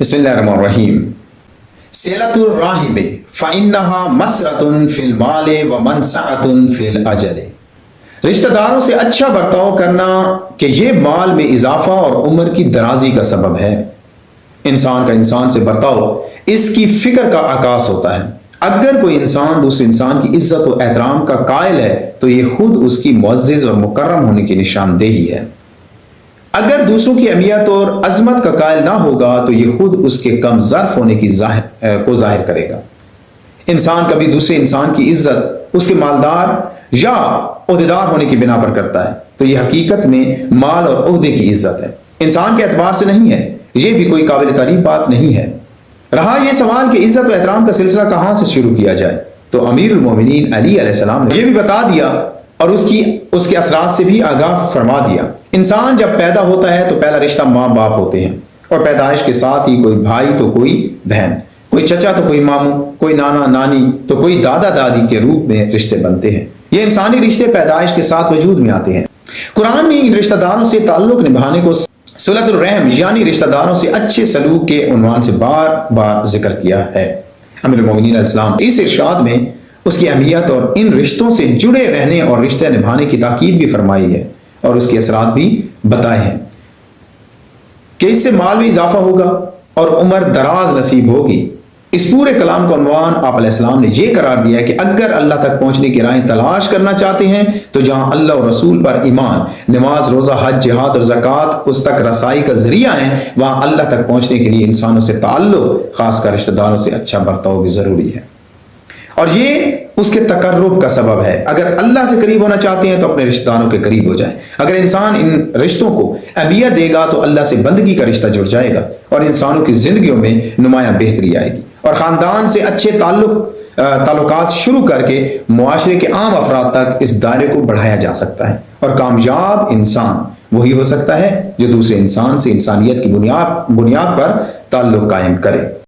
बिस्मिल्लाहिर्रहमानिर्रहीम। सिलतुर राहिब फ़इन्नहा मसरतुन फिल माल व मनसअतुन फिल अजल। रिश्ते दारों से अच्छा बर्ताव करना कि ये माल में इजाफा और उम्र की दराजी का सबब है। इंसान का इंसान से बर्ताव इसकी फिक्र का आकाश होता है। अगर कोई इंसान दूसरे इंसान की इज्जत और एहतराम का कायल है तो ये खुद उसकी मुअज़्ज़ज़ और मुकर्रम होने की निशानदेही है। अगर दूसरों की अहमियत और अजमत का कायल ना होगा तो ये खुद उसके कम ज़र्फ होने की जाहिर करेगा। इंसान कभी दूसरे इंसान की इज्जत उसके मालदार या ओहदेदार होने की बिना पर करता है तो ये हकीकत में माल और ओहदे की इज्जत है, इंसान के एतबार से नहीं है। ये भी कोई काबिल तारीफ बात नहीं है। रहा यह सवाल कि इज्जत और एहतराम का सिलसिला कहां से शुरू किया जाए, तो अमीरुल मोमिनीन अली अलैहिस्सलाम ने यह भी बता दिया और उसके असरात से भी आगाह फरमा दिया। इंसान जब पैदा होता है तो पहला रिश्ता माँ बाप होते हैं और पैदाइश के साथ ही कोई भाई तो कोई बहन, कोई चचा तो कोई मामू, कोई नाना नानी तो कोई दादा दादी के रूप में रिश्ते बनते हैं। ये इंसानी रिश्ते पैदाइश के साथ वजूद में आते हैं। कुरान ने इन रिश्तेदारों से ताल्लुक निभाने को सिलतुर रहम यानी रिश्तेदारों से अच्छे सलूक के उन्वान से बार बार जिक्र किया है। अमीरुल मोमिनीन अलैहिस्सलाम इस इरशाद में उसकी अहमियत और इन रिश्तों से जुड़े रहने और रिश्ते निभाने की ताकीद भी फरमाई है और उसके असरात भी बताए हैं कि इससे माल में इजाफा होगा और उम्र दराज नसीब होगी। इस पूरे कलाम का उन्वान आप अलैहिस्सलाम ने यह करार दिया है कि अगर अल्लाह तक पहुंचने की राहें तलाश करना चाहते हैं तो जहां अल्लाह और रसूल पर ईमान, नमाज, रोजा, हज, जिहाद और ज़कात उस तक रसाई का जरिया है, वहां अल्लाह तक पहुंचने के लिए इंसानों से ताल्लुक, खासकर रिश्तेदारों से अच्छा बर्ताव भी जरूरी है और ये उसके तकर्रुब का सबब है। अगर अल्लाह से करीब होना चाहते हैं तो अपने रिश्तेदारों के करीब हो जाए। अगर इंसान इन रिश्तों को अहमियत देगा तो अल्लाह से बंदगी का रिश्ता जुड़ जाएगा और इंसानों की जिंदगियों में नुमाया बेहतरी आएगी और ख़ानदान से अच्छे ताल्लुकात शुरू करके मुआशरे के आम अफराद तक इस दायरे को बढ़ाया जा सकता है और कामयाब इंसान वही हो सकता है जो दूसरे इंसान से इंसानियत की बुनियाद पर ताल्लुक कायम करे।